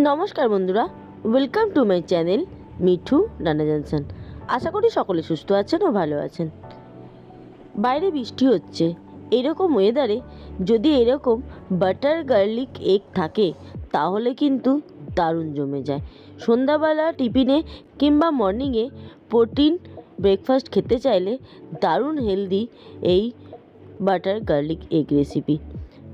নমস্কার বন্ধুরা, welcome to my channel Mithu Rana Jansan. আশা করি সকলে সুস্থ আছেন ও ভালো আছেন। বাইরে বৃষ্টি হচ্ছে, এরকম ওয়েদারে যদি এরকম বাটার গার্লিক এগ থাকে তাহলে কিন্তু দারুণ জমে যায়। সন্ধ্যাবেলা টিফিনে কিংবা মর্নিংয়ে প্রোটিন ব্রেকফাস্ট খেতে চাইলে দারুণ হেলদি এই বাটার গার্লিক এগ রেসিপি।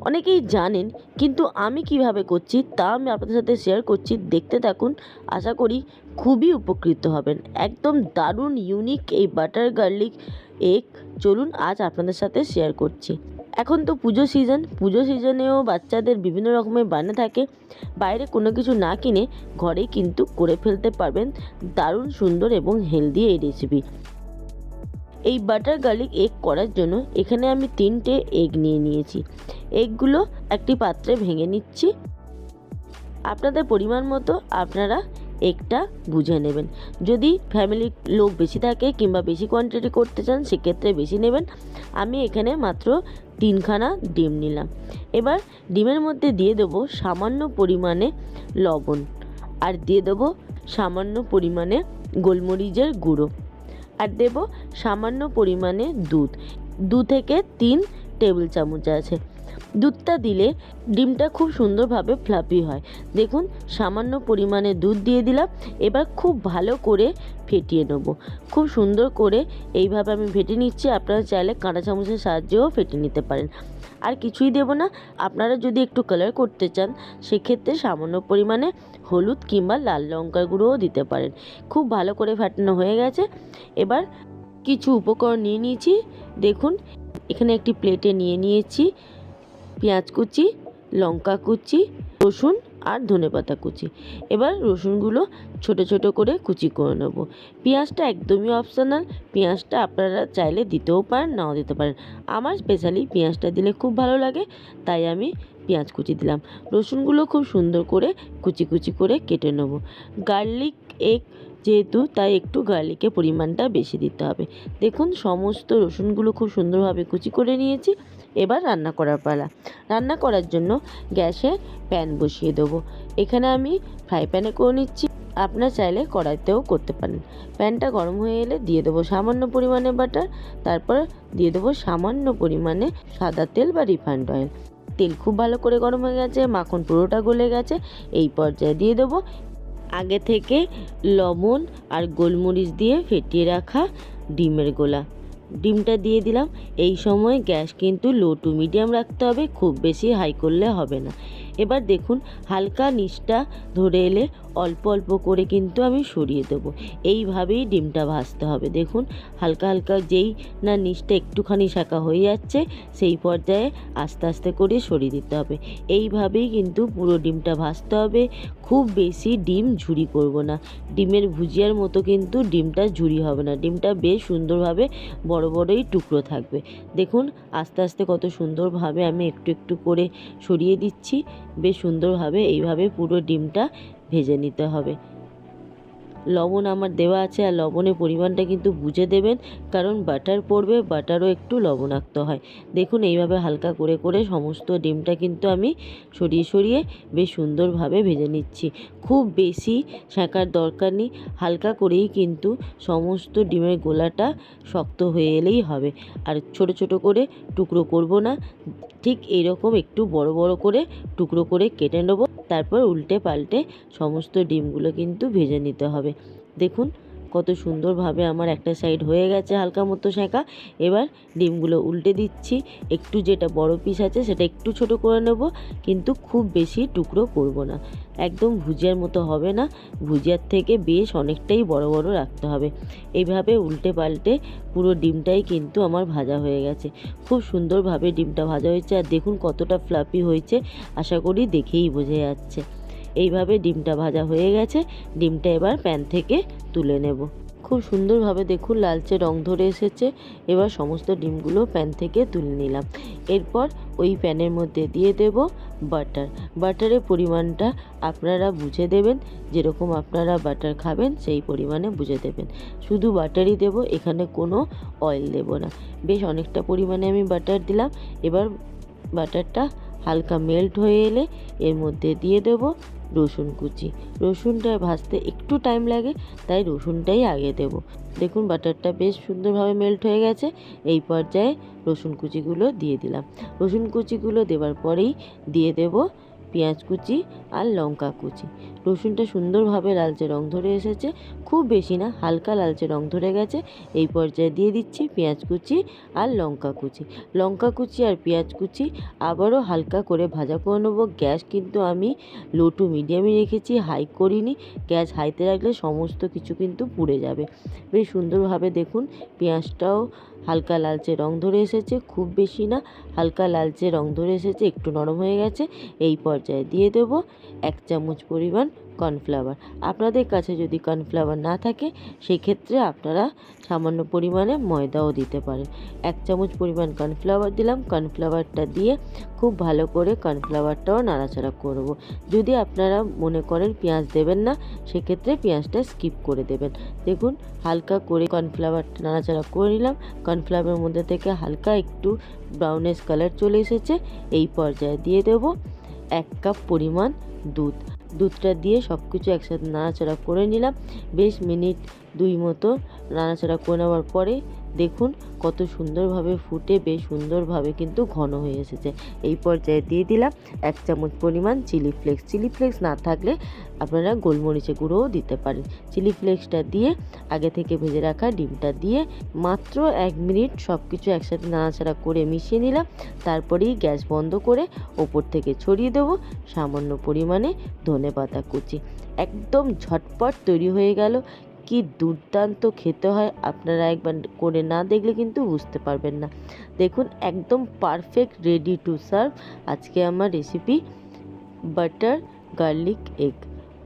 অনেকেই জানেন, কিন্তু আমি কিভাবে করছি তা আমি আপনাদের সাথে শেয়ার করছি। দেখতে থাকুন, আশা করি খুবই উপকৃত হবেন। একদম দারুণ ইউনিক এই বাটার গার্লিক এগ চলুন আজ আপনাদের সাথে শেয়ার করছি। এখন তো পুজো সিজনেও বাচ্চাদের বিভিন্ন রকমের বায়না থাকে। বাইরে কোনো কিছু না কিনে ঘরেই কিন্তু করে ফেলতে পারবেন দারুণ সুন্দর এবং হেলদি এই রেসিপি। এই বাটার গার্লিক এগ করার জন্য এখানে আমি 3টে এগ নিয়ে নিয়েছি। এগগুলো একটি পাত্রে ভেঙে নিচ্ছি। আপনাদের পরিমাণ মতো আপনারা এগটা বুঝে নেবেন। যদি ফ্যামিলির লোক বেশি থাকে কিংবা বেশি কোয়ান্টিটি করতে চান সেক্ষেত্রে বেশি নেবেন। আমি এখানে মাত্র 3খানা ডিম নিলাম। এবার ডিমের মধ্যে দিয়ে দেবো সামান্য পরিমাণে লবণ, আর দিয়ে দেবো সামান্য পরিমাণে গোলমরিচের গুঁড়ো, আর দেব সামান্য পরিমাণে দুধ। 2 থেকে 3 টেবিল চামচ আছে। দুধটা দিলে ডিমটা খুব সুন্দরভাবে ফ্লাফি হয়। দেখুন, সামান্য পরিমাণে দুধ দিয়ে দিলাম। এবার খুব ভালো করে ফেটিয়ে নেব। খুব সুন্দর করে এইভাবে আমি ফেটে নিচ্ছি। আপনারা চাইলে কাঁটা চামচের সাহায্যেও ফেটে নিতে পারেন। আর কিছুই দেব না। আপনারা যদি একটু কালার করতে চান সেক্ষেত্রে সামান্য পরিমাণে হলুদ কিংবা লাল লঙ্কার গুঁড়োও দিতে পারেন। খুব ভালো করে ফেটানো হয়ে গেছে। এবার কিছু উপকরণ নিয়ে নিয়েছি। দেখুন, এখানে একটি প্লেটে নিয়ে নিয়েছি পেঁয়াজ কুচি, লঙ্কা কুচি, রসুন আর ধনেপাতা কুচি। এবার রসুনগুলো ছোট ছোট করে কুচি করে নেব। পেঁয়াজটা একদমই অপশনাল। পেঁয়াজটা আপনারা চাইলে দিতেও পারেন, নাও দিতে পারেন। আমার স্পেশালি পেঁয়াজটা দিলে খুব ভালো লাগে, তাই আমি পেঁয়াজ কুচি দিলাম। রসুনগুলো খুব সুন্দর করে কুচি কুচি করে কেটে নেব। গার্লিক এগ যেহেতু, তাই একটু গার্লিকের পরিমাণটা বেশি দিতে হবে। দেখুন, সমস্ত রসুনগুলো খুব সুন্দরভাবে কুচি করে নিয়েছি। এবার রান্না করার পালা। রান্না করার জন্য গ্যাসে প্যান বসিয়ে দেবো। এখানে আমি ফ্রাই প্যানে করে নিচ্ছি, আপনারা চাইলে কড়াইতেও করতে পারেন। প্যানটা গরম হয়ে এলে দিয়ে দেবো সামান্য পরিমাণে বাটার, তারপর দিয়ে দেবো সামান্য পরিমাণে সাদা তেল বা রিফাইন্ড অয়েল। তেল খুব ভালো করে গরম হয়ে গেছে, মাখন পুরোটা গলে গেছে। এই পর্যায়ে দিয়ে দেবো আগে থেকে লবণ আর গোলমরিচ দিয়ে ফেটিয়ে রাখা ডিমের গোলা। ডিমটা দিয়ে দিলাম। এই সময় গ্যাস কিন্তু লো টু মিডিয়াম রাখতে হবে, খুব বেশি হাই করলে হবে না। এবার দেখুন, হালকা নিচটা ধরে এলে অল্প অল্প করে কিন্তু আমি সরিয়ে দেবো। এইভাবেই ডিমটা ভাজতে হবে। দেখুন, হালকা হালকা যেই না নিচটা একটুখানি শাঁকা হয়ে যাচ্ছে সেই পর্যায়ে আস্তে আস্তে করে সরিয়ে দিতে হবে। এইভাবেই কিন্তু পুরো ডিমটা ভাজতে হবে। খুব বেশি ডিম ঝুরি করব না। ডিমের ভুজিয়ার মতো কিন্তু ডিমটা ঝুরি হবে না। ডিমটা বেশ সুন্দরভাবে বড় বড়ই টুকরো থাকবে। দেখুন, আস্তে আস্তে কত সুন্দরভাবে আমি একটু একটু করে সরিয়ে দিচ্ছি। বেশ সুন্দরভাবে এইভাবে পুরো ডিমটা ভেজে নিতে হবে। লবণ আমার দেওয়া আছে, আর লবণের পরিমাণটা কিন্তু বুঝে দেবেন, কারণ বাটার পড়বে, বাটারও একটু লবণাক্ত হয়। দেখুন, এইভাবে হালকা করে করে সমস্ত ডিমটা কিন্তু আমি সরিয়ে সরিয়ে বেশ সুন্দরভাবে ভেজে নিচ্ছি। খুব বেশি সেঁকার দরকার নেই, হালকা করেই কিন্তু সমস্ত ডিমের গোলাটা শক্ত হয়ে এলেই হবে। আর ছোট ছোট করে টুকরো করব না, ঠিক এইরকম একটু বড় বড় করে টুকরো করে কেটে নেব। তারপর উল্টে পাল্টে সমস্ত ডিমগুলো কিন্তু ভেজে নিতে হবে। দেখুন, কত সুন্দরভাবে আমার একটা সাইড হয়ে গেছে হালকা মতো সেঁকা। এবার ডিমগুলো উল্টে দিচ্ছি। একটু যেটা বড় পিস আছে সেটা একটু ছোট করে নেব, কিন্তু খুব বেশি টুকরো করব না। একদম ভুজিয়ার মতো হবে না, ভুজিয়ার থেকে বেশ অনেকটাই বড় বড় রাখতে হবে। এইভাবে উল্টে পাল্টে পুরো ডিমটাই কিন্তু আমার ভাজা হয়ে গেছে। খুব সুন্দরভাবে ডিমটা ভাজা হয়েছে, আর দেখুন কতটা ফ্লাফি হয়েছে, আশা করি দেখেই বোঝা যাচ্ছে। এইভাবে ডিমটা ভাজা হয়ে গেছে। ডিমটা এবার প্যান থেকে তুলে নেব। খুব সুন্দরভাবে দেখুন লালচে রং ধরে এসেছে। এবার সমস্ত ডিমগুলো প্যান থেকে তুলে নিলাম। এরপর ওই প্যানের মধ্যে দিয়ে দেব বাটার। বাটারের পরিমাণটা আপনারা বুঝে দেবেন, যেরকম আপনারা বাটার খাবেন সেই পরিমাণে বুঝে দেবেন। শুধু বাটারই দেব, এখানে কোনো অয়েল দেব না। বেশ অনেকটা পরিমাণে আমি বাটার দিলাম। এবার বাটারটা হালকা মেল্ট হয়ে এলে এর মধ্যে দিয়ে দেব রসুন কুচি। রসুনটা ভাজতে একটু টাইম লাগে, তাই রসুনটাই আগে দেব। দেখুন বাটারটা বেশ সুন্দরভাবে মেল্ট হয়ে গেছে। এই পর্যায়ে রসুন কুচিগুলো দিয়ে দিলাম। রসুন কুচিগুলো দেওয়ার পরেই দিয়ে দেব পেঁয়াজ কুচি আর লঙ্কা কুচি। রসুনটা সুন্দরভাবে লালচে রং ধরে এসেছে, খুব বেশি না, হালকা লালচে রং ধরে গেছে। এই পর্যায়ে দিয়ে দিচ্ছি পেঁয়াজ কুচি আর লঙ্কা কুচি। লঙ্কা কুচি আর পেঁয়াজ কুচি আবারও হালকা করে ভাজা করে নেবো। গ্যাস কিন্তু আমি লো টু মিডিয়ামে রেখেছি, হাই করিনি। গ্যাস হাইতে রাখলে সমস্ত কিছু কিন্তু পুড়ে যাবে। বেশ সুন্দরভাবে দেখুন পেঁয়াজটাও হালকা লালচে রং ধরে এসেছে, খুব বেশি না, হালকা লালচে রং ধরে এসেছে, একটু নরম হয়ে গেছে। এই পর্যায়ে দিয়ে দেব 1 চামচ পরিমাণ কর্নফ্লাওয়ার। আপনাদের কাছে যদি কর্নফ্লাওয়ার না থাকে সেক্ষেত্রে আপনারা সামান্য পরিমাণে ময়দাও দিতে পারেন। 1 চামচ পরিমাণ কর্নফ্লাওয়ার দিলাম। কর্নফ্লাওয়ারটা দিয়ে খুব ভালো করে কর্নফ্লাওয়ারটাও নাড়াচাড়া করব। যদি আপনারা মনে করেন পেঁয়াজ দেবেন না, সেক্ষেত্রে পেঁয়াজটা স্কিপ করে দেবেন। দেখুন হালকা করে কর্নফ্লাওয়ারটা নাড়াচাড়া করে নিলাম। কর্নফ্লাওয়ারের মধ্যে থেকে হালকা একটু ব্রাউনিশ কালার চলে এসেছে। এই পর্যায়ে দিয়ে দেব 1 কাপ পরিমাণ দুধ। দুধটা দিয়ে সব কিছু একসাথে নাড়াচাড়া করে নিলাম। বেশ মিনিট 2 মতো নাড়াচাড়া করে নেওয়ার পরে দেখুন কত সুন্দরভাবে ফুটে বেশ সুন্দরভাবে কিন্তু ঘন হয়ে এসেছে। এই পর্যায়ে দিয়ে দিলাম 1 চামচ পরিমাণ চিলি ফ্লেক্স। চিলি ফ্লেক্স না থাকলে আপনারা গোলমরিচের গুঁড়োও দিতে পারেন। চিলি ফ্লেক্সটা দিয়ে আগে থেকে ভেজে রাখা ডিমটা দিয়ে মাত্র 1 মিনিট সব কিছু একসাথে নাড়াচাড়া করে মিশিয়ে নিলাম। তারপরেই গ্যাস বন্ধ করে ওপর থেকে ছড়িয়ে দেবো সামান্য পরিমাণে ধনেপাতা কুচি। একদম ঝটপট তৈরি হয়ে গেল। কি দুর্দান্ত খেতে হয়, আপনারা একবার করে না দেখলে কিন্তু বুঝতে পারবেন না। দেখুন একদম পারফেক্ট রেডি টু সার্ভ আজকে আমার রেসিপি বাটার গার্লিক এগ।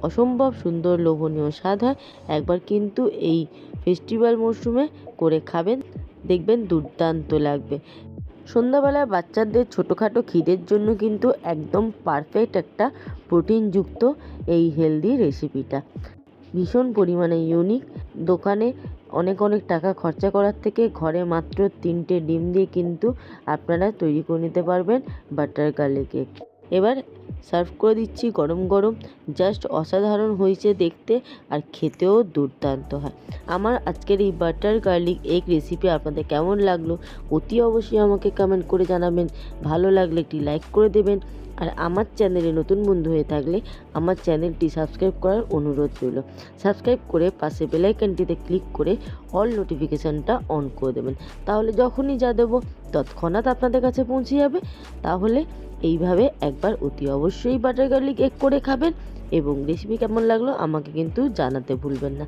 অসম্ভব সুন্দর লোভনীয় স্বাদ হয়। একবার কিন্তু এই ফেস্টিভ্যাল মরশুমে করে খাবেন, দেখবেন দুর্দান্ত লাগবে। সন্ধ্যাবেলায় বাচ্চাদের ছোটোখাটো খিদের জন্য কিন্তু একদম পারফেক্ট একটা প্রোটিনযুক্ত এই হেলদি রেসিপিটা। ভীষণ পরিমাণে ইউনিক। দোকানে অনেক অনেক টাকা খরচা করার থেকে ঘরে মাত্র 3টে ডিম দিয়ে কিন্তু আপনারা তৈরি করে নিতে পারবেন বাটার গার্লিক এগ। এবার সার্ভ করে দিচ্ছি গরম গরম। জাস্ট অসাধারণ হয়েছে দেখতে আর খেতেও দুর্দান্ত হয়। আমার আজকের এই বাটার গার্লিক এগ রেসিপি আপনাদের কেমন লাগলো অতি অবশ্যই আমাকে কমেন্ট করে জানাবেন। ভালো লাগলে একটি লাইক করে দেবেন। আর আমার চ্যানেলে নতুন বন্ধু হয়ে থাকলে আমার চ্যানেলটি সাবস্ক্রাইব করার অনুরোধ রইল। সাবস্ক্রাইব করে পাশে বেল আইকনটিতে ক্লিক করে অল নোটিফিকেশানটা অন করে দেবেন। তাহলে যখনই যা দেবো তৎক্ষণাৎ আপনাদের কাছে পৌঁছে যাবে। তাহলে এইভাবে একবার অতি অবশ্যই বাটার গার্লিক এগ করে খাবেন এবং রেসিপি কেমন লাগলো আমাকে কিন্তু জানাতে ভুলবেন না।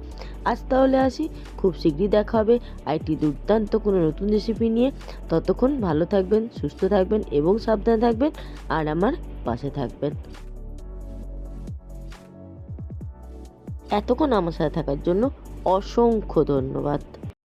আজ তাহলে আসি, খুব শীঘ্রই দেখা হবে আরেকটি দুর্দান্ত কোনো নতুন রেসিপি নিয়ে। ততক্ষণ ভালো থাকবেন, সুস্থ থাকবেন এবং সাবধানে থাকবেন আর আমার পাশে থাকবেন। এতক্ষণ আমার সাথে থাকার জন্য অসংখ্য ধন্যবাদ।